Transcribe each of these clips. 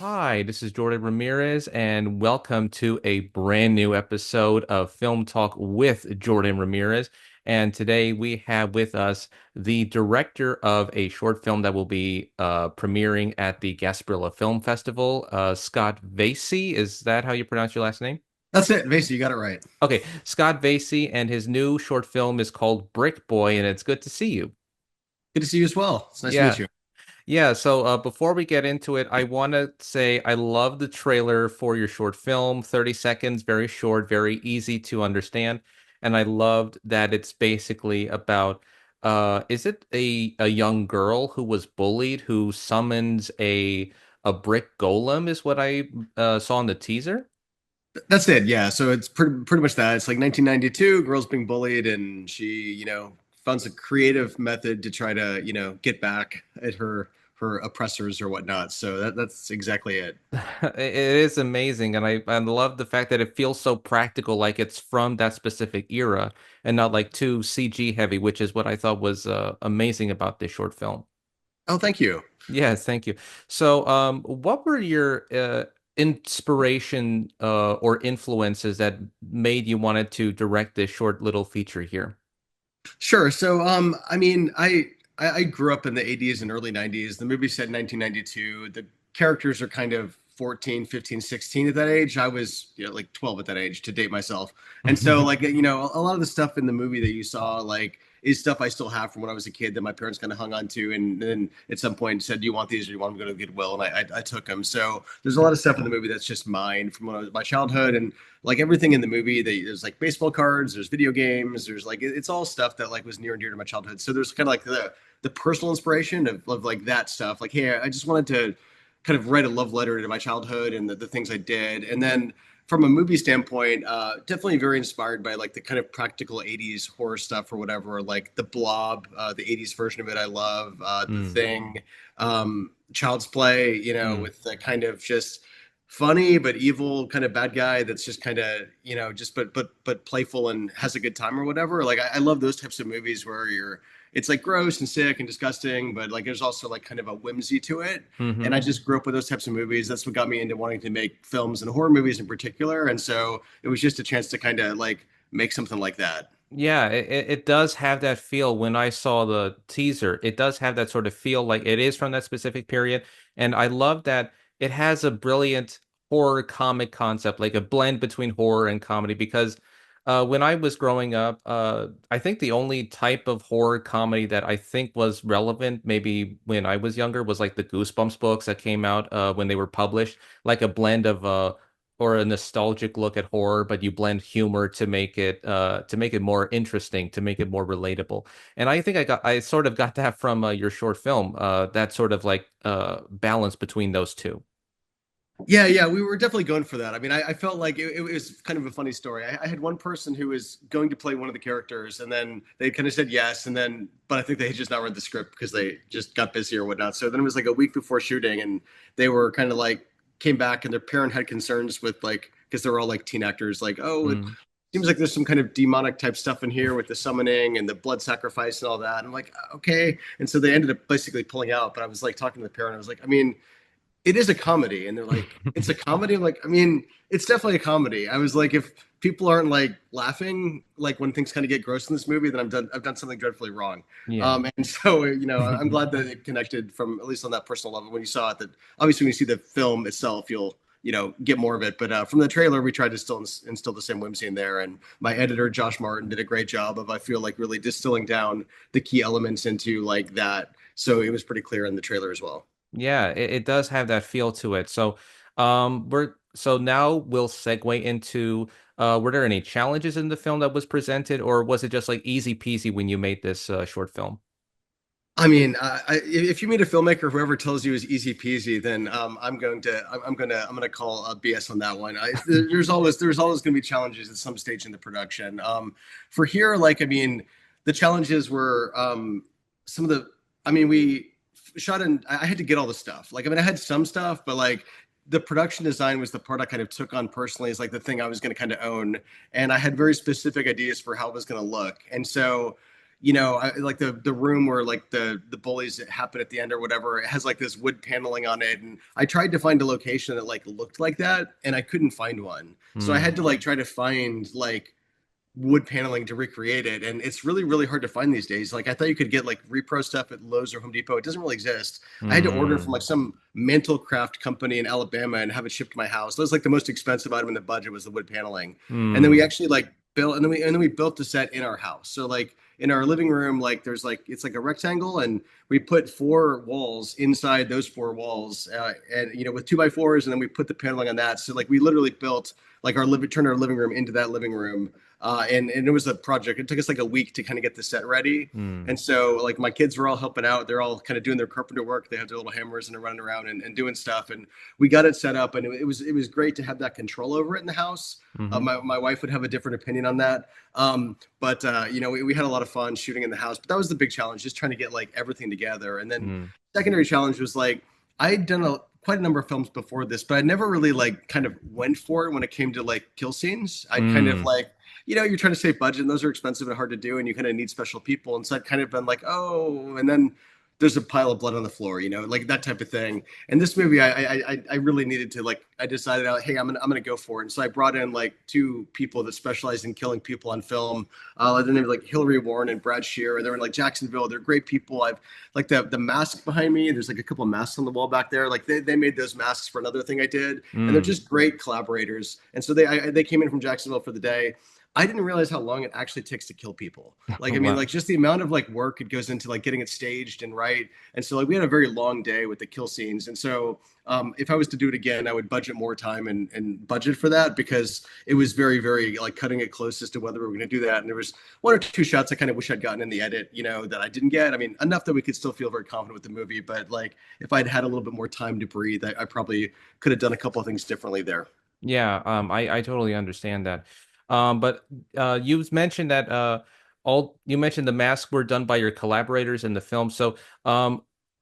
Hi, this is Jordan Ramirez, and welcome to a brand new episode of Film Talk with Jordan Ramirez. And today we have with us the director of a short film that will be premiering at the Gasparilla Film Festival, Scott Vasey. Is that how you pronounce your last name? That's it, Vasey. You got it right. Okay, Scott Vasey, and his new short film is called Brick Boy, and it's good to see you. Good to see you as well. It's nice to meet Yeah. you. Yeah, so before we get into it, I want to say I love the trailer for your short film, 30 seconds, very short, very easy to understand. And I loved that it's basically about is it a young girl who was bullied who summons a brick golem is what I saw in the teaser? That's it. Yeah. So it's pretty much that. It's like 1992, girls being bullied, and she, finds a creative method to try to, get back at her oppressors or whatnot. So that's exactly it. It is amazing, and I love the fact that it feels so practical, like it's from that specific era, and not like too CG heavy, which is what I thought was amazing about this short film. Oh, thank you. Yes, thank you. So, what were your inspiration or influences that made you wanted to direct this short little feature here? Sure. So, I grew up in the 80s and early 90s. The movie set in 1992. The characters are kind of 14, 15, 16 at that age. I was, like 12 at that age to date myself. And so, like, a lot of the stuff in the movie that you saw, like, is stuff I still have from when I was a kid that my parents kind of hung on to. And then at some point said, "Do you want these or do you want them to go to Goodwill?" And I took them. So there's a lot of stuff in the movie that's just mine from when I was my childhood. And like everything in the movie, there's like baseball cards, there's video games, there's like it's all stuff that like was near and dear to my childhood. So there's kind of like the personal inspiration of like that stuff. Like, hey, I just wanted to kind of write a love letter to my childhood and the things I did. And then from a movie standpoint, definitely very inspired by like the kind of practical 80s horror stuff or whatever, like The Blob, the 80s version of it I love, The Mm, Thing, Child's Play, mm. with the kind of just funny but evil kind of bad guy that's just kind of, just but playful and has a good time or whatever. Like I love those types of movies where it's like gross and sick and disgusting, but like there's also like kind of a whimsy to it. And I Hmm. just grew up with those types of movies. That's what got me into wanting to make films and horror movies in particular. And so it was just a chance to kind of like make something like that. Yeah, it does have that feel when I saw the teaser. It does have that sort of feel like it is from that specific period. And I love that it has a brilliant horror comic concept, like a blend between horror and comedy. Because when I was growing up, I think the only type of horror comedy that I think was relevant, maybe when I was younger, was like the Goosebumps books that came out when they were published, like a blend of or a nostalgic look at horror, but you blend humor to make it more interesting, to make it more relatable. And I think I sort of got that from your short film, that sort of like balance between those two. Yeah, yeah, we were definitely going for that. I mean, I felt like it was kind of a funny story. I had one person who was going to play one of the characters, and then they kind of said yes, and then, but I think they had just not read the script because they just got busy or whatnot. So then it was like a week before shooting, and they were kind of like came back, and their parent had concerns with like because they were all like teen actors, like, oh, it Mm. seems like there's some kind of demonic type stuff in here with the summoning and the blood sacrifice and all that. And I'm like, okay, and so they ended up basically pulling out. But I was like talking to the parent, I was like, I mean it is a comedy. And they're like, it's a comedy. I'm like, I mean, it's definitely a comedy. I was like, if people aren't like laughing, like when things kind of get gross in this movie, then I've done something dreadfully wrong. Yeah. And so, I'm glad that it connected from at least on that personal level when you saw it, that obviously when you see the film itself, you'll, get more of it. But from the trailer, we tried to still instill the same whimsy in there. And my editor, Josh Martin, did a great job of, I feel like, really distilling down the key elements into like that. So it was pretty clear in the trailer as well. Yeah, it does have that feel to it. So, so now we'll segue into were there any challenges in the film that was presented, or was it just like easy peasy when you made this short film? I mean, if you meet a filmmaker, whoever tells you is easy peasy, then I'm going to call BS on that one. There's always going to be challenges at some stage in the production. For here, like I mean, the challenges were some of the. I mean, we shot in. I had to get all the stuff. Like I mean, I had some stuff, but like the production design was the part I kind of took on personally. Is like the thing I was going to kind of own, and I had very specific ideas for how it was going to look, and so like the room where like the bullies happen at the end or whatever, it has like this wood paneling on it, and I tried to find a location that like looked like that, and I couldn't find one. So I Hmm. had to like try to find like wood paneling to recreate it, and it's really really hard to find these days. Like I thought you could get like repro stuff at Lowe's or Home Depot. It doesn't really exist. I had to order from like Hmm. some mantle craft company in Alabama and have it shipped to my house. That was like the most expensive item in the budget, was the wood paneling. And then we Hmm. actually like built, and then we built the set in our house. So like in our living room, like there's like it's like a rectangle, and we put four walls inside those four walls, and with 2x4s, and then we put the paneling on that. So like we literally built like turned our living room into that living room. And it was a project. It took us like a week to kind of get the set ready. Hmm. And so like my kids were all helping out. They're all kind of doing their carpenter work. They have their little hammers and they're running around and doing stuff. And we got it set up, and it was great to have that control over it in the house. Hmm. My wife would have a different opinion on that. But we had a lot of fun shooting in the house. But that was the big challenge, just trying to get like everything together. And then Hmm. secondary challenge was like I'd done quite a number of films before this, but I never really like kind of went for it when it came to like kill scenes. I'd kind of Hmm. like, you're trying to save budget, and those are expensive and hard to do, and you kind of need special people. And so I'd kind of been like, oh, and then there's a pile of blood on the floor, like that type of thing. And this movie, I really needed to like. I decided, hey, I'm gonna go for it. And so I brought in like two people that specialize in killing people on film. Their names like Hillary Warren and Brad Shear, and they're in like Jacksonville. They're great people. I've like the mask behind me. There's like a couple of masks on the wall back there. Like they made those masks for another thing I did, and they're Hmm. just great collaborators. And so they came in from Jacksonville for the day. I didn't realize how long it actually takes to kill people. Like, I mean, Wow. like just the amount of like work it goes into like getting it staged and right. And so like we had a very long day with the kill scenes. And so if I was to do it again, I would budget more time and budget for that, because it was very, very like cutting it close as to whether we were going to do that. And there was one or two shots I kind of wish I'd gotten in the edit, that I didn't get. I mean, enough that we could still feel very confident with the movie. But like if I'd had a little bit more time to breathe, I probably could have done a couple of things differently there. Yeah, I totally understand that. But you mentioned that all you mentioned the masks were done by your collaborators in the film. So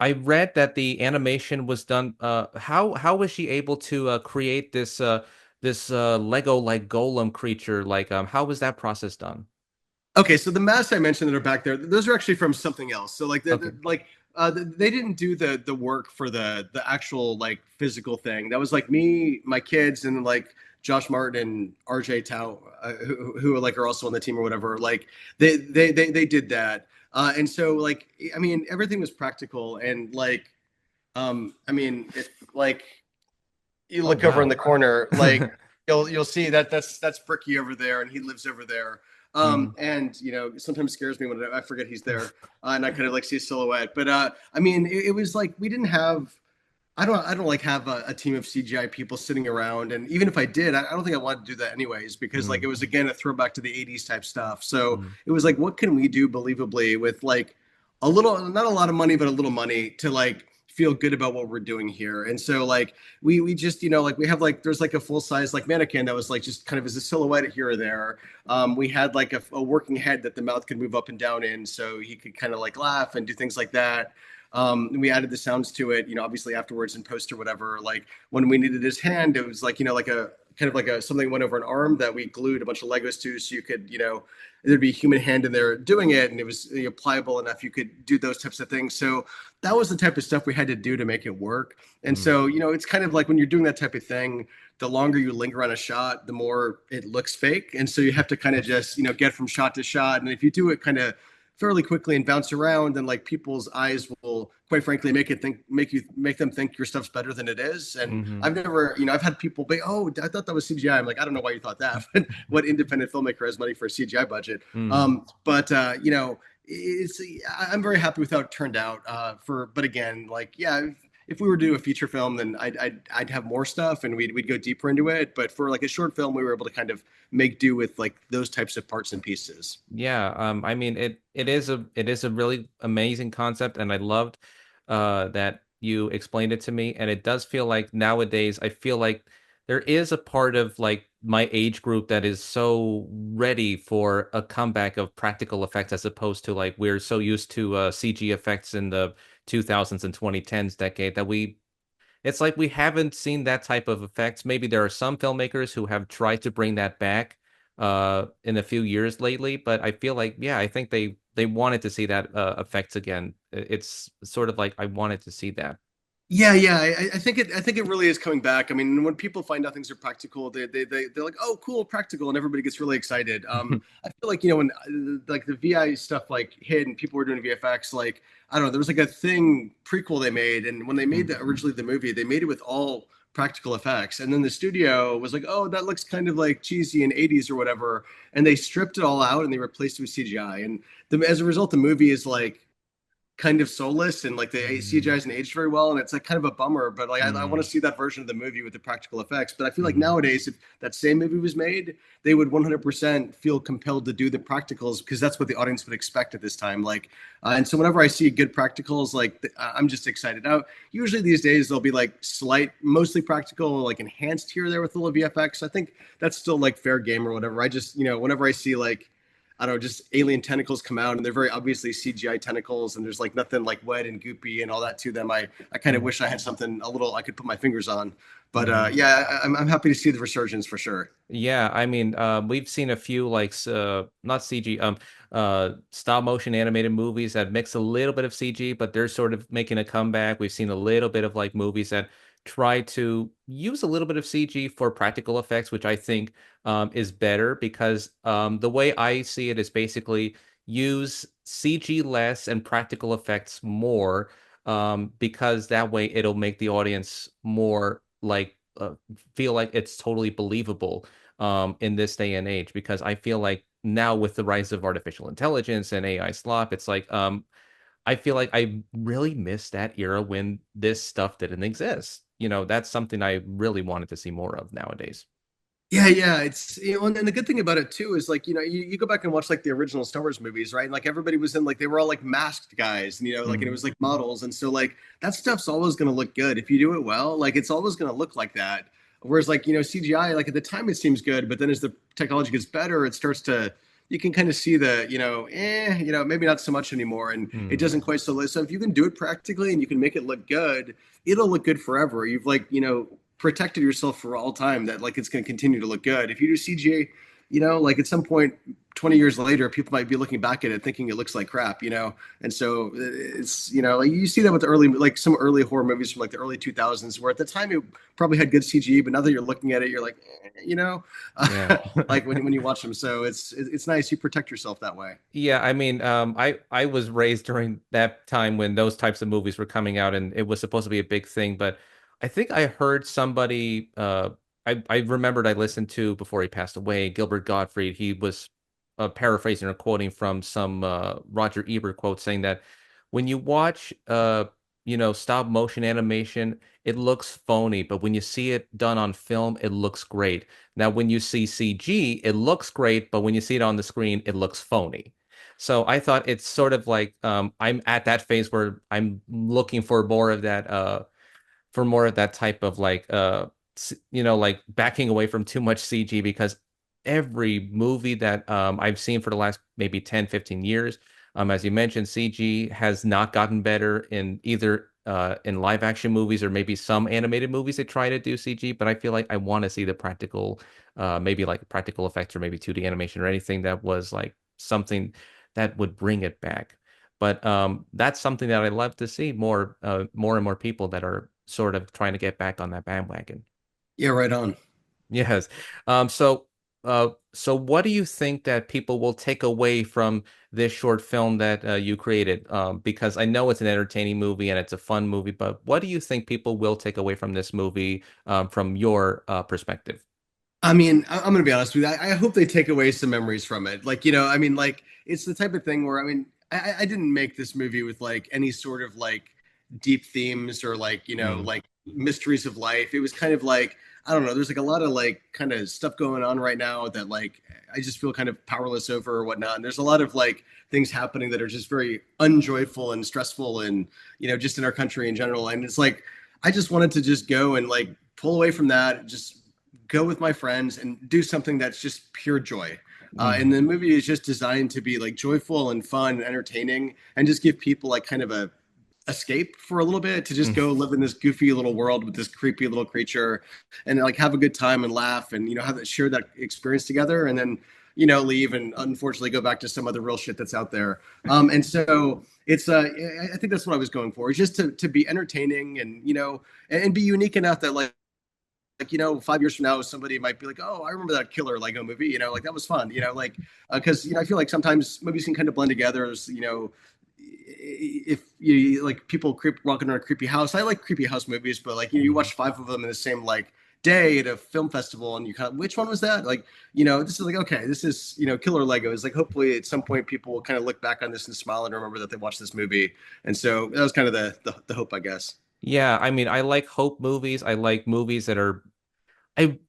I read that the animation was done. How was she able to create this Lego like golem creature? Like how was that process done? Okay, so the masks I mentioned that are back there, those are actually from something else. So like Okay. they didn't do the work for the actual like physical thing. That was like me, my kids, and like Josh Martin and RJ Tao, who like are also on the team or whatever. Like they did that. And so like I mean everything was practical, and like I mean if like you Oh look over in the wow. corner, like you'll see that that's Bricky over there, and he lives over there. Hmm. And sometimes scares me when I forget he's there, and I kind of like see a silhouette. But I mean, it was like we didn't have. I don't like have a team of CGI people sitting around, and even if I did, I don't think I wanted to do that anyways, because like it Hmm. was again a throwback to the '80s type stuff. So Hmm. it was like, what can we do believably with like a little, not a lot of money, but a little money to like feel good about what we're doing here. And so like we just like we have like there's like a full size like mannequin that was like just kind of as a silhouette here or there. We had like a working head that the mouth could move up and down in, so he could kind of like laugh and do things like that. We added the sounds to it, obviously afterwards in post or whatever. Like when we needed his hand, it was like like a kind of like a something went over an arm that we glued a bunch of Legos to, so you could there'd be a human hand in there doing it, and it was pliable enough you could do those types of things. So that was the type of stuff we had to do to make it work. And Hmm. so it's kind of like when you're doing that type of thing, the longer you linger on a shot, the more it looks fake. And so you have to kind of just get from shot to shot. And if you do it kind of fairly quickly and bounce around, then like people's eyes will quite frankly make them think your stuff's better than it is. And Hmm. I've never, I've had people be, oh, I thought that was CGI. I'm like, I don't know why you thought that, but what independent filmmaker has money for a CGI budget? Hmm. But it's I'm very happy with how it turned out. But again, like yeah, if we were to do a feature film, then I'd have more stuff and we'd go deeper into it. But for like a short film, we were able to kind of make do with like those types of parts and pieces. Yeah, I mean it is a really amazing concept, and I loved that you explained it to me. And it does feel like nowadays I feel like there is a part of like my age group that is so ready for a comeback of practical effects, as opposed to like we're so used to CG effects in the 2000s and 2010s decade that it's like we haven't seen that type of effects. Maybe there are some filmmakers who have tried to bring that back, in a few years lately, but I feel like yeah, I think they wanted to see that effects again. It's sort of like I wanted to see that. Yeah, yeah, I think it really is coming back. I mean, when people find out things are practical, they're like, oh, cool, practical, and everybody gets really excited. I feel like when like the VI stuff like hit and people were doing VFX, like I don't know, there was like a thing prequel they made, and when they made Mm. the originally the movie, they made it with all practical effects, and then the studio was like, oh, that looks kind of like cheesy in '80s or whatever, and they stripped it all out and they replaced it with CGI, and as a result, the movie is like kind of soulless and like the CGI Mm. hasn't aged very well, and it's like kind of a bummer. But like I want Mm. to see that version of the movie with the practical effects. But I feel like Mm. nowadays, if that same movie was made, they would 100% feel compelled to do the practicals because that's what the audience would expect at this time. Like, and so whenever I see good practicals, like I'm just excited. Now, usually these days they'll be like slight, mostly practical, like enhanced here or there with a little VFX. I think that's still like fair game or whatever. I just whenever I see like I don't know, just alien tentacles come out and they're very obviously CGI tentacles and there's like nothing like wet and goopy and all that to them. I kind of Mm. wish I had something a little I could put my fingers on. But Mm. yeah, I'm happy to see the resurgence for sure. Yeah, I mean, we've seen a few like not CG, stop motion animated movies that mix a little bit of CG, but they're sort of making a comeback. We've seen a little bit of like movies that try to use a little bit of CG for practical effects, which I think is better because the way I see it is basically use CG less and practical effects more, because that way it'll make the audience more like feel like it's totally believable in this day and age, because I feel like now with the rise of artificial intelligence and AI slop, it's like I feel like I really miss that era when this stuff didn't exist. That's something I really wanted to see more of nowadays. Yeah, yeah, it's and the good thing about it too is like you go back and watch like the original Star Wars movies, right? And like everybody was in like they were all like masked guys, and like and it Mhm. was like models, and so like that stuff's always gonna look good if you do it well. Like it's always gonna look like that. Whereas like CGI, like at the time it seems good, but then as the technology gets better, it starts to you can kind of see the maybe not so much anymore, and it Mm. doesn't quite so if you can do it practically and you can make it look good, it'll look good forever. You've like protected yourself for all time that like it's going to continue to look good. If you do CGI, like at some point 20 years later, people might be looking back at it thinking it looks like crap, And so it's, like you see that with the early, like some early horror movies from like the early 2000s, where at the time it probably had good CGI, but now that you're looking at it, you're like, Yeah. like when you watch them. So it's nice. You protect yourself that way. Yeah, I mean, I was raised during that time when those types of movies were coming out, and it was supposed to be a big thing. But I think I heard somebody, I remembered I listened to before he passed away, Gilbert Gottfried. He was paraphrasing or quoting from some Roger Ebert quote saying that when you watch, stop motion animation, it looks phony, but when you see it done on film, it looks great. Now, when you see CG, it looks great, but when you see it on the screen, it looks phony. So I thought it's sort of like I'm at that phase where I'm looking for more of that type of like like backing away from too much CG, because every movie that I've seen for the last maybe 10, 15 years, as you mentioned, CG has not gotten better in either in live action movies or maybe some animated movies that try to do CG, but I feel like I want to see the practical, maybe like practical effects or maybe 2D animation or anything that was like something that would bring it back. But that's something that I love to see more and more people that are sort of trying to get back on that bandwagon. Yeah, right on. Yes. So what do you think that people will take away from this short film that you created? Because I know it's an entertaining movie and it's a fun movie, but what do you think people will take away from this movie from your perspective? I mean, I'm gonna be honest with you. I hope they take away some memories from it. Like, I mean, like it's the type of thing where I mean, I didn't make this movie with like any sort of like deep themes or like Mm. like mysteries of life. It was kind of like I don't know. There's like a lot of like kind of stuff going on right now that like I just feel kind of powerless over or whatnot. And there's a lot of like things happening that are just very unjoyful and stressful and just in our country in general. And it's like I just wanted to just go and like pull away from that, just go with my friends and do something that's just pure joy. And Mm. the movie is just designed to be like joyful and fun and entertaining and just give people like kind of escape for a little bit, to just go live in this goofy little world with this creepy little creature, and like have a good time and laugh, and have that, share that experience together, and then leave and unfortunately go back to some other real shit that's out there. And so it's I think that's what I was going for, is just to be entertaining, and and be unique enough that like 5 years from now somebody might be like, oh, I remember that killer Lego movie, like that was fun, like because I feel like sometimes movies can kind of blend together, as if you like people walking around a creepy house. I like creepy house movies, but like you Mhm. watch five of them in the same like day at a film festival, and you kind of, which one was that? Like, this is like, okay, this is Killer Legos. Like, hopefully at some point people will kind of look back on this and smile and remember that they watched this movie. And so that was kind of the hope, I guess. Yeah, I mean, I like hope movies. I like movies that are I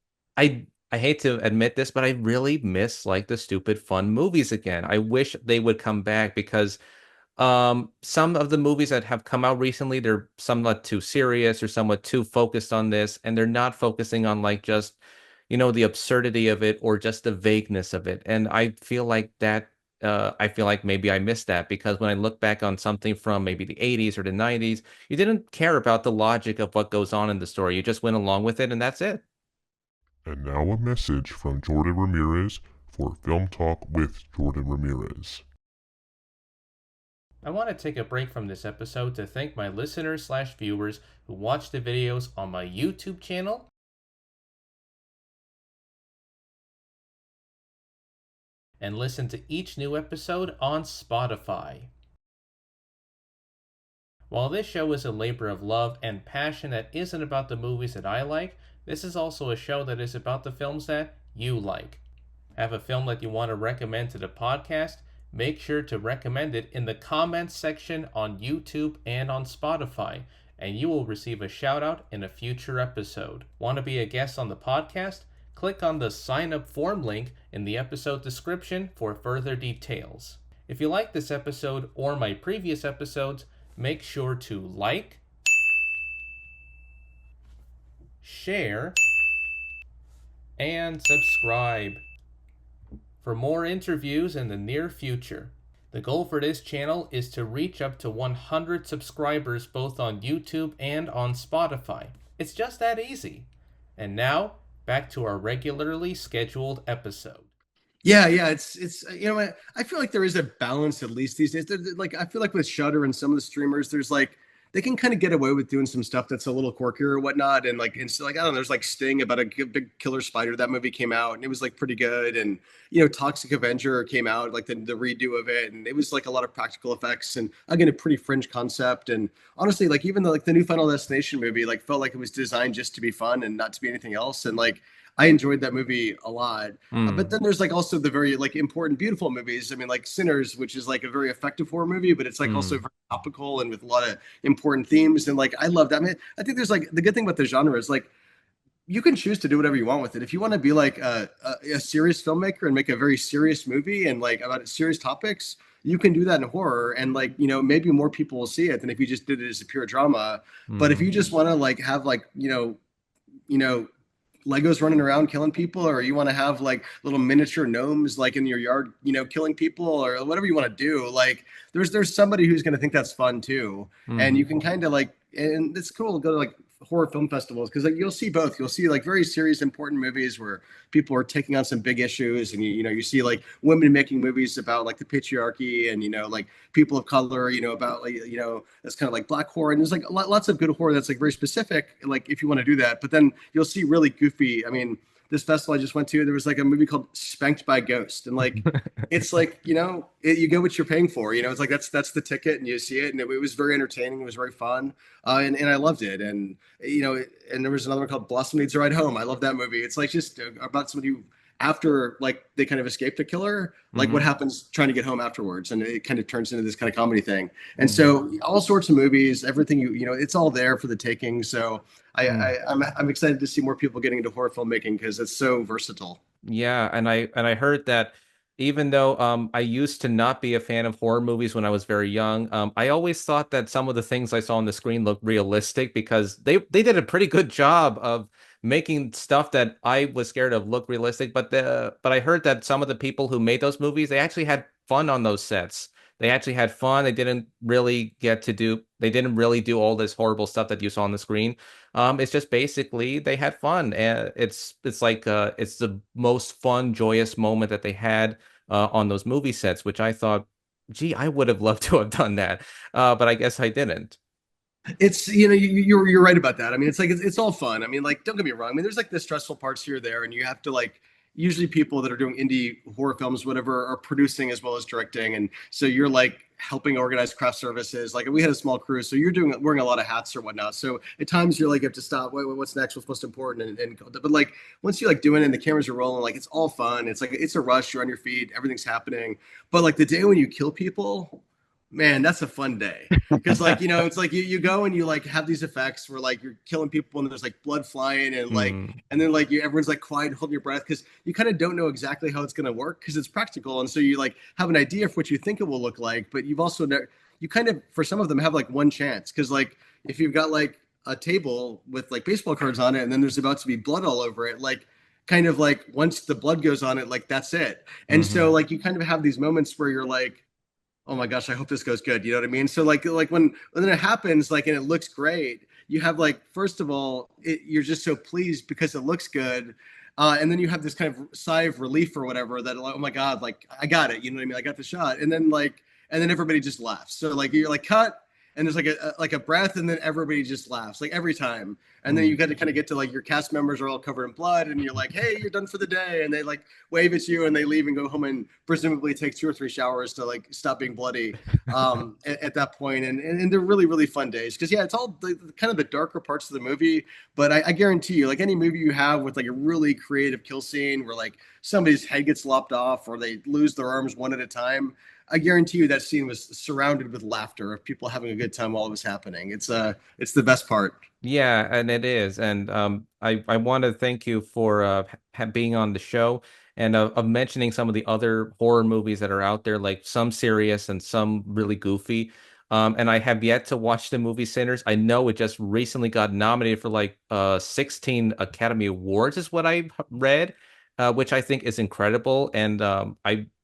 I hate to admit this, but I really miss like the stupid fun movies again. I wish they would come back because some of the movies that have come out recently, they're somewhat too serious or somewhat too focused on this, and they're not focusing on like just, the absurdity of it or just the vagueness of it. And I feel like I feel like maybe I missed that because when I look back on something from maybe the 80s or the 90s, you didn't care about the logic of what goes on in the story. You just went along with it, and that's it. And now a message from Jordan Ramirez for Film Talk with Jordan Ramirez. I want to take a break from this episode to thank my listeners/viewers who watch the videos on my YouTube channel and listen to each new episode on Spotify. While this show is a labor of love and passion that isn't about the movies that I like, this is also a show that is about the films that you like. Have a film that you want to recommend to the podcast? Make sure to recommend it in the comments section on YouTube and on Spotify, and you will receive a shout out in a future episode. Want to be a guest on the podcast? Click on the sign up form link in the episode description for further details. If you like this episode or my previous episodes, make sure to like, share, and subscribe for more interviews in the near future. The goal for this channel is to reach up to 100 subscribers both on YouTube and on Spotify. It's just that easy. And now, back to our regularly scheduled episode. Yeah, it's I feel like there is a balance, at least these days. Like, I feel like with Shudder and some of the streamers, there's like they can kind of get away with doing some stuff that's a little quirkier or whatnot. And like, it's like, I don't know, there's like Sting about a big killer spider. That movie came out and it was like pretty good. And Toxic Avenger came out, like the redo of it, and it was like a lot of practical effects, and again a pretty fringe concept. And honestly, like even the new Final Destination movie like felt like it was designed just to be fun and not to be anything else. And like I enjoyed that movie a lot. But Hmm. then there's like also the very like important, beautiful movies. I mean, like Sinners, which is like a very effective horror movie, but it's like also Hmm. very topical and with a lot of important themes. And like I love that. I mean, I think there's like the good thing about the genre is like you can choose to do whatever you want with it. If you want to be like a serious filmmaker and make a very serious movie and like about serious topics, you can do that in horror, and like maybe more people will see it than if you just did it as a pure drama. But if Hmm. you just want to like have like you know Legos running around killing people, or you want to have like little miniature gnomes like in your yard, killing people, or whatever you want to do, like there's somebody who's going to think that's fun too. And Hmm. you can kind of like, and it's cool to go to like horror film festivals, because like you'll see both. You'll see like very serious, important movies where people are taking on some big issues, and you see like women making movies about like the patriarchy, and like people of color, about like that's kind of like black horror. And there's like lots of good horror that's like very specific, like if you want to do that. But then you'll see really goofy. I mean, this festival I just went to, there was like a movie called Spanked by Ghost, and like it's like you get what you're paying for. It's like that's the ticket, and you see it, and it was very entertaining. It was very fun, and I loved it. And and there was another one called Blossom Needs a Ride Home. I love that movie. It's like just about somebody who, after like they kind of escaped a killer, like what Hmm. happens trying to get home afterwards, and it kind of turns into this kind of comedy thing. And Hmm. so all sorts of movies, everything it's all there for the taking. So I'm excited to see more people getting into horror filmmaking because it's so versatile. Yeah, and I heard that even though I used to not be a fan of horror movies when I was very young, I always thought that some of the things I saw on the screen looked realistic because they did a pretty good job of making stuff that I was scared of look realistic. But I heard that some of the people who made those movies, they actually had fun on those sets. They actually had fun. They didn't really do all this horrible stuff that you saw on the screen. It's just basically they had fun, and it's like it's the most fun, joyous moment that they had on those movie sets, which I thought, gee, I would have loved to have done that, but I guess I didn't. It's you're right about that. I mean, it's all fun. I mean, like don't get me wrong. I mean, there's like the stressful parts here or there, and you have to like usually people that are doing indie horror films, whatever, are producing as well as directing, and so you're like helping organize craft services. Like we had a small crew, so you're doing wearing a lot of hats or whatnot. So at times you're like you have to stop. Wait, what's next? What's most important? But like once you like doing it and the cameras are rolling, like it's all fun. It's like it's a rush. You're on your feet. Everything's happening. But like the day when you kill people, man, that's a fun day because like it's like you go and you like have these effects where like you're killing people and there's like blood flying and like Mm, and then like everyone's like quiet holding your breath because you kind of don't know exactly how it's going to work because it's practical and so you like have an idea of what you think it will look like but you've also you kind of for some of them have like one chance because like if you've got like a table with like baseball cards on it and then there's about to be blood all over it like kind of like once the blood goes on it like that's it and so hmm like you kind of have these moments where you're like oh my gosh, I hope this goes good. You know what I mean? So like when it happens, like and it looks great, you have like first of all, you're just so pleased because it looks good. And then you have this kind of sigh of relief or whatever that like, oh my God, like I got it. You know what I mean? I got the shot. And then everybody just laughs. So like you're like cut and there's like a breath and then everybody just laughs like every time. And then you got to kind of get to like your cast members are all covered in blood and you're like, hey, you're done for the day. And they like wave at you and they leave and go home and presumably take 2 or 3 showers to like stop being bloody at that point. And they're really, really fun days. Cause yeah, it's all kind of the darker parts of the movie. But I guarantee you, like any movie you have with like a really creative kill scene where like somebody's head gets lopped off or they lose their arms one at a time, I guarantee you that scene was surrounded with laughter of people having a good time while it was happening. It's the best part. Yeah, and it is. And I want to thank you for being on the show and of mentioning some of the other horror movies that are out there, like some serious and some really goofy. And I have yet to watch the movie Sinners. I know it just recently got nominated for like 16 Academy Awards, is what I read, which I think is incredible. And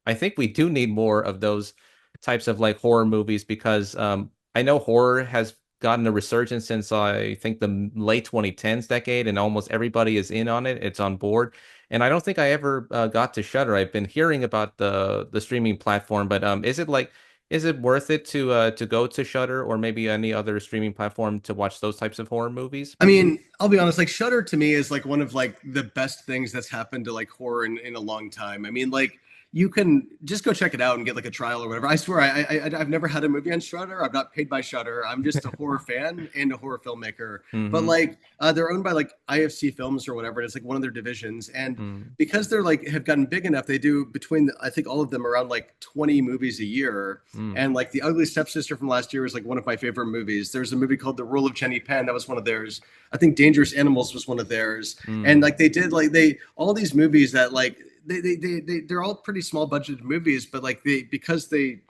I think we do need more of those types of like horror movies because I know horror has gotten a resurgence since I think the late 2010s decade, and almost everybody is in on it. It's on board, and I don't think I ever got to Shudder. I've been hearing about the streaming platform, but is it worth it to go to Shudder or maybe any other streaming platform to watch those types of horror movies? I mean, I'll be honest, like Shudder to me is like one of like the best things that's happened to like horror in a long time. I mean, like you can just go check it out and get like a trial or whatever. I swear, I've never had a movie on Shudder. I'm not paid by Shudder. I'm just a horror fan and a horror filmmaker. But hmm like they're owned by like IFC Films or whatever. And it's like one of their divisions. And mm because they're like have gotten big enough, they do between I think all of them around like 20 movies a year. mm And like The Ugly Stepsister from last year was like one of my favorite movies. There's a movie called The Rule of Jenny Penn. That was one of theirs. I think Dangerous Animals was one of theirs. And mm like they did like they all these movies that like they're all pretty small budgeted movies, but like because they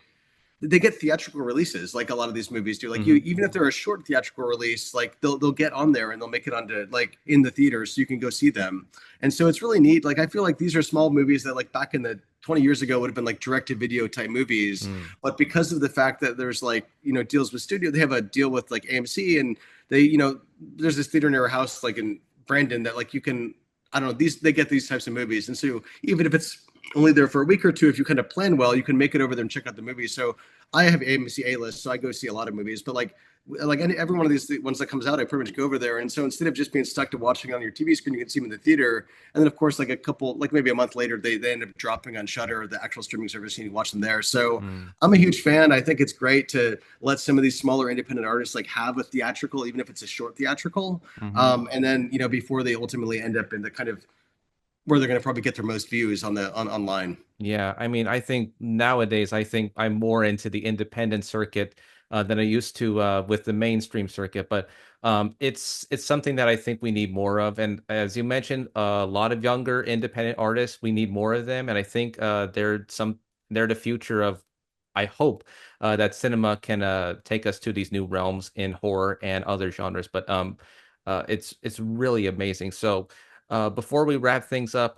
get theatrical releases like a lot of these movies do like you hmm even if they're a short theatrical release like they'll get on there and they'll make it onto like in the theaters so you can go see them and so it's really neat like I feel like these are small movies that like back in the 20 years ago would have been like direct to video type movies mm but because of the fact that there's like deals with studio they have a deal with like AMC and they there's this theater near our house like in Brandon that like you can I don't know these they get these types of movies and so even if it's only there for a week or two if you kind of plan well you can make it over there and check out the movie so I have AMC A list, so I go see a lot of movies. But like every one of these ones that comes out, I pretty much go over there. And so instead of just being stuck to watching on your TV screen, you can see them in the theater. And then of course, like a couple, like maybe a month later, they end up dropping on Shudder, the actual streaming service, and you can watch them there. So mm I'm a huge fan. I think it's great to let some of these smaller independent artists like have a theatrical, even if it's a short theatrical. hmm And then before they ultimately end up in the kind of where they're going to probably get their most views on online. Yeah, I mean, I think nowadays I think I'm more into the independent circuit than I used to with the mainstream circuit. But it's something that I think we need more of. And as you mentioned, a lot of younger independent artists, we need more of them. And I think they're the future of. I hope that cinema can take us to these new realms in horror and other genres. But it's really amazing. So. Before we wrap things up,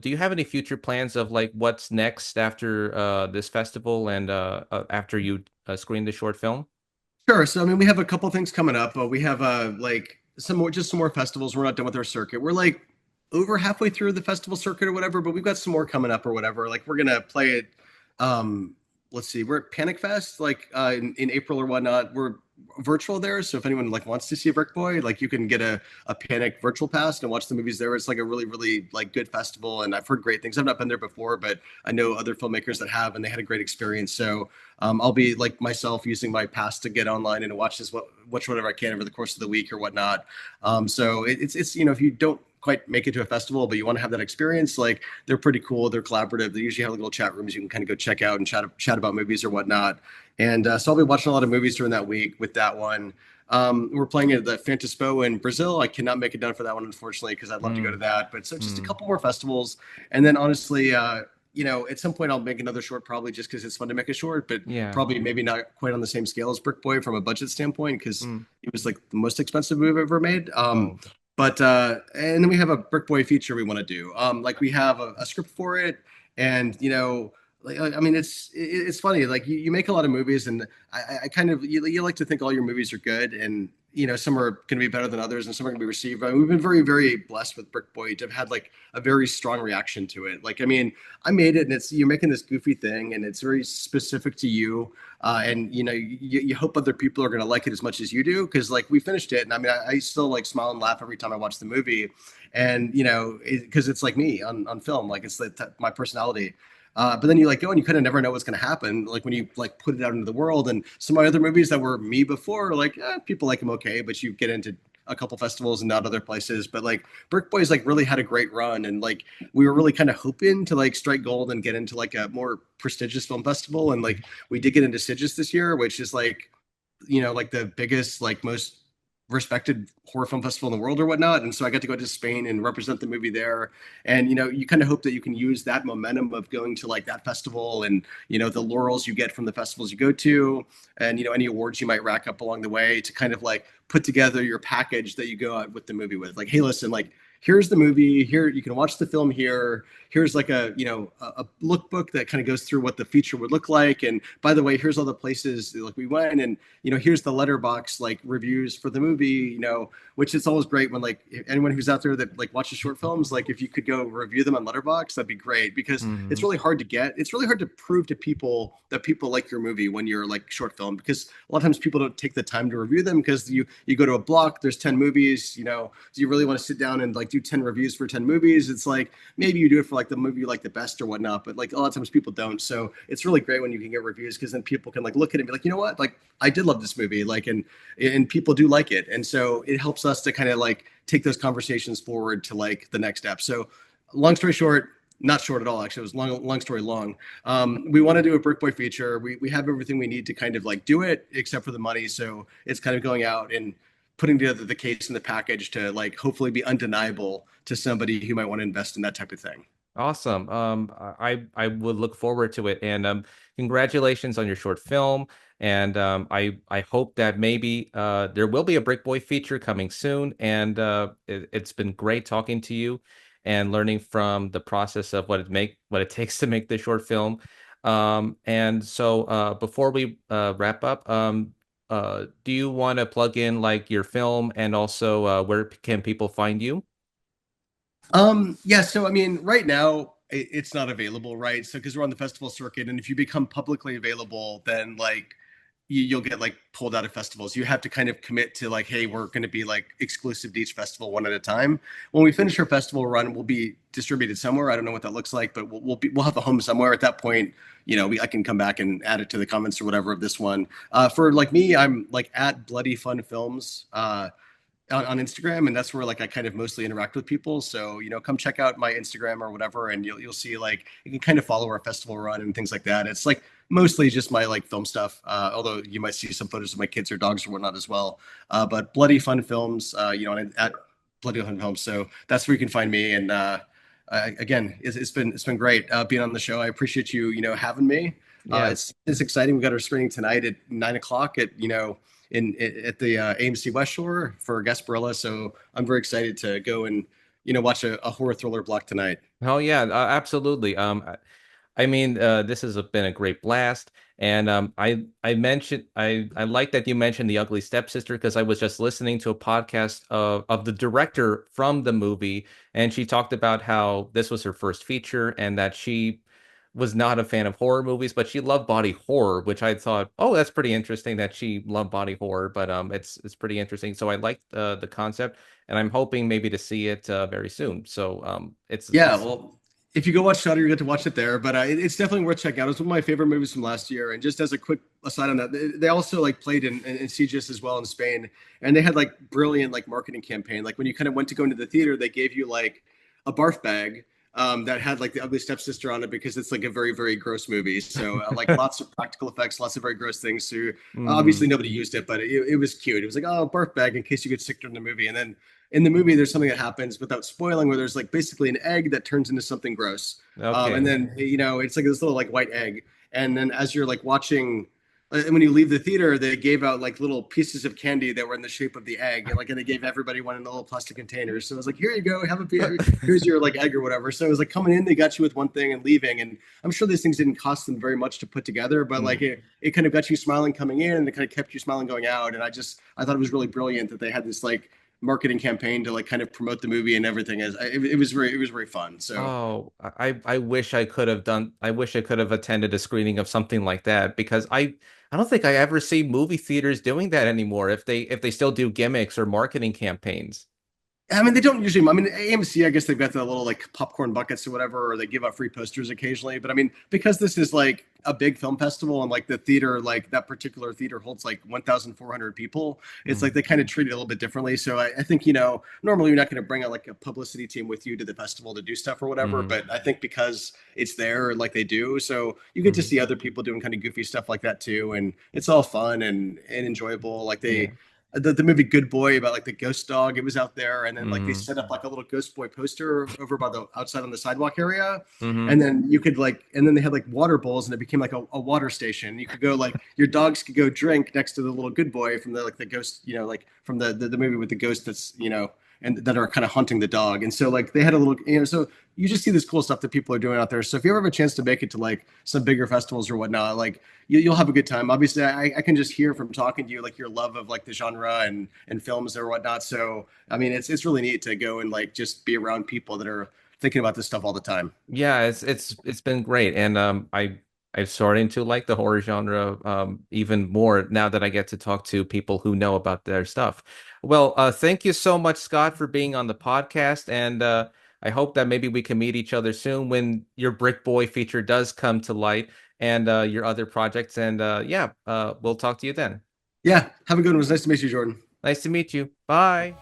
do you have any future plans of like what's next after this festival and after you screen the short film? Sure. So I mean, we have a couple things coming up. We have like some more, just some more festivals. We're not done with our circuit. We're like over halfway through the festival circuit or whatever, but we've got some more coming up or whatever. Like we're gonna play it. Um, let's see, we're at Panic Fest like in April or whatnot. We're virtual there, so if anyone like wants to see Brick Boy, like you can get a Panic virtual pass and watch the movies there. It's like a really like good festival, and I've heard great things. I've not been there before, but I know other filmmakers that have, and they had a great experience. So I'll be like myself using my pass to get online and watch watch whatever I can over the course of the week or whatnot. So it's if you don't quite make it to a festival, but you want to have that experience, like they're pretty cool. They're collaborative. They usually have little chat rooms you can kind of go check out and chat about movies or whatnot. And so I'll be watching a lot of movies during that week with that one. We're playing at the Fantaspo in Brazil. I cannot make it down for that one, unfortunately, because I'd love to go to Mm, that. But so just a mm, couple more festivals. And then honestly, at some point I'll make another short, probably just because it's fun to make a short, but yeah. probably maybe not quite on the same scale as Brick Boy from a budget standpoint, because Mm. it was like the most expensive movie I've ever made. Oh. But and then we have a Brick Boy feature we want to do. Like we have a script for it, and like I mean, it's funny. Like you make a lot of movies, and I kind of you like to think all your movies are good, and some are going to be better than others, and some are going to be received. But we've been very blessed with Brick Boy to have had like a very strong reaction to it. Like I mean, I made it, and you're making this goofy thing, and it's very specific to you. And you hope other people are going to like it as much as you do, because like we finished it, and I mean I still like smile and laugh every time I watch the movie, and because it's like me on film, like it's like my personality. But then you like go and you kind of never know what's going to happen. Like when you like put it out into the world, and some of my other movies that were me before, like people like them okay, but you get into a couple festivals and not other places. But like Brick Boys like really had a great run, and like we were really kind of hoping to like strike gold and get into like a more prestigious film festival, and like we did get into Sigis this year, which is like like the biggest, like most respected horror film festival in the world or whatnot. And so I got to go to Spain and represent the movie there. And you kind of hope that you can use that momentum of going to like that festival, and the laurels you get from the festivals you go to, and any awards you might rack up along the way, to kind of like put together your package that you go out with the movie with. Like, hey, listen, like here's the movie, here you can watch the film here, here's like a lookbook that kind of goes through what the feature would look like, and by the way, here's all the places like we went, and here's the letterbox like reviews for the movie, which is always great when like anyone who's out there that like watches short films, like if you could go review them on letterbox, that'd be great, because it's Hmm. really hard to get, it's really hard to prove to people that people like your movie when you're like short film, because a lot of times people don't take the time to review them, because you go to a block, there's 10 movies, so you really want to sit down and like do 10 reviews for 10 movies. It's like maybe you do it for like the movie you like the best or whatnot, but like a lot of times people don't. So it's really great when you can get reviews, because then people can like look at it and be like, you know what, like I did love this movie, like, and people do like it, and so it helps us to kind of like take those conversations forward to like the next step. So long story short, not short at all, actually, it was long story long. We want to do a Brick Boy feature. We have everything we need to kind of like do it, except for the money, so it's kind of going out and putting together the case and the package to like hopefully be undeniable to somebody who might want to invest in that type of thing. Awesome. I would look forward to it, and congratulations on your short film. And I hope that maybe there will be a Brick Boy feature coming soon. And it's been great talking to you and learning from the process of what it takes to make this short film. And so before we wrap up, do you want to plug in like your film, and also where can people find you? Yeah, so I mean, right now it's not available, right? So because we're on the festival circuit, and if you become publicly available, then like you'll get like pulled out of festivals. You have to kind of commit to like, hey, we're going to be like exclusive to each festival one at a time. When we finish our festival run, we'll be distributed somewhere. I don't know what that looks like, but we'll have a home somewhere at that point. I can come back and add it to the comments or whatever of this one. For like me, I'm like at Bloody Fun Films. On Instagram, and that's where like I kind of mostly interact with people. So come check out my Instagram or whatever, and you'll see like you can kind of follow our festival run and things like that. It's like mostly just my like film stuff, although you might see some photos of my kids or dogs or whatnot as well. But Bloody Fun Films, at Bloody Fun Films. So that's where you can find me. And again, it's been great being on the show. I appreciate you having me. Yes. It's exciting. We got our screening tonight at 9 o'clock at at the AMC West Shore for Gasparilla. So I'm very excited to go and watch a horror thriller block tonight. Oh yeah, absolutely. I mean, this has been a great blast, and I like that you mentioned the Ugly Stepsister because I was just listening to a podcast of the director from the movie, and she talked about how this was her first feature and that she was not a fan of horror movies, but she loved body horror, which I thought, oh, that's pretty interesting that she loved body horror, but it's pretty interesting. So I liked the concept, and I'm hoping maybe to see it very soon. So Yeah, it's well, if you go watch Shutter, you get to watch it there. But it's definitely worth checking out. It's one of my favorite movies from last year. And just as a quick aside on that, they also like played in Sitges as well in Spain, and they had like brilliant like marketing campaign. Like when you kind of went to go into the theater, they gave you like a barf bag that had like the Ugly Stepsister on it because it's like a very very gross movie. So like lots of practical effects, lots of very gross things. So obviously mm, nobody used it, but it was cute. It was like oh barf bag in case you get sick during the movie, and then in the movie, there's something that happens without spoiling, where there's like basically an egg that turns into something gross, and okay. then it's like this little like white egg, and then as you're like watching, and when you leave the theater, they gave out like little pieces of candy that were in the shape of the egg, and they gave everybody one in a little plastic container. So it was like, here you go, have a here's your like egg or whatever. So it was like coming in, they got you with one thing and leaving, and I'm sure these things didn't cost them very much to put together, but like Mm. it kind of got you smiling coming in, and it kind of kept you smiling going out, and I thought it was really brilliant that they had this like marketing campaign to like kind of promote the movie and everything. As it was very fun. So Oh, I wish I could have done. I wish I could have attended a screening of something like that because I don't think I ever see movie theaters doing that anymore. If they still do gimmicks or marketing campaigns. I mean, they don't usually. I mean, AMC, I guess they've got the little like popcorn buckets or whatever, or they give out free posters occasionally. But I mean, because this is like a big film festival and like the theater, like that particular theater holds like 1,400 people, it's like Mm, they kind of treat it a little bit differently. So I think, normally you're not going to bring out like a publicity team with you to the festival to do stuff or whatever. mm, But I think because it's there, like they do, so you get to mm, see other people doing kind of goofy stuff like that too. And it's all fun and enjoyable. Like yeah. the movie Good Boy about like the ghost dog. It was out there, and then like they Mm, set up like a little ghost boy poster over by the outside on the sidewalk area, mm, and then you could like, and then they had like water bowls, and it became like a water station. You could go like your dogs could go drink next to the little good boy from the like the ghost, like from the movie with the ghost that's and that are kind of hunting the dog. And so like they had a little, so you just see this cool stuff that people are doing out there. So if you ever have a chance to make it to like some bigger festivals or whatnot, like you'll have a good time. Obviously, I can just hear from talking to you like your love of like the genre and films or whatnot. So I mean, it's really neat to go and like just be around people that are thinking about this stuff all the time. yeah, it's been great, and I'm starting to like the horror genre even more now that I get to talk to people who know about their stuff. Well, thank you so much, Scott, for being on the podcast, and I hope that maybe we can meet each other soon when your Brick Boy feature does come to light and your other projects. And yeah, we'll talk to you then. Yeah, have a good one. It was nice to meet you, Jordan. Nice to meet you. Bye.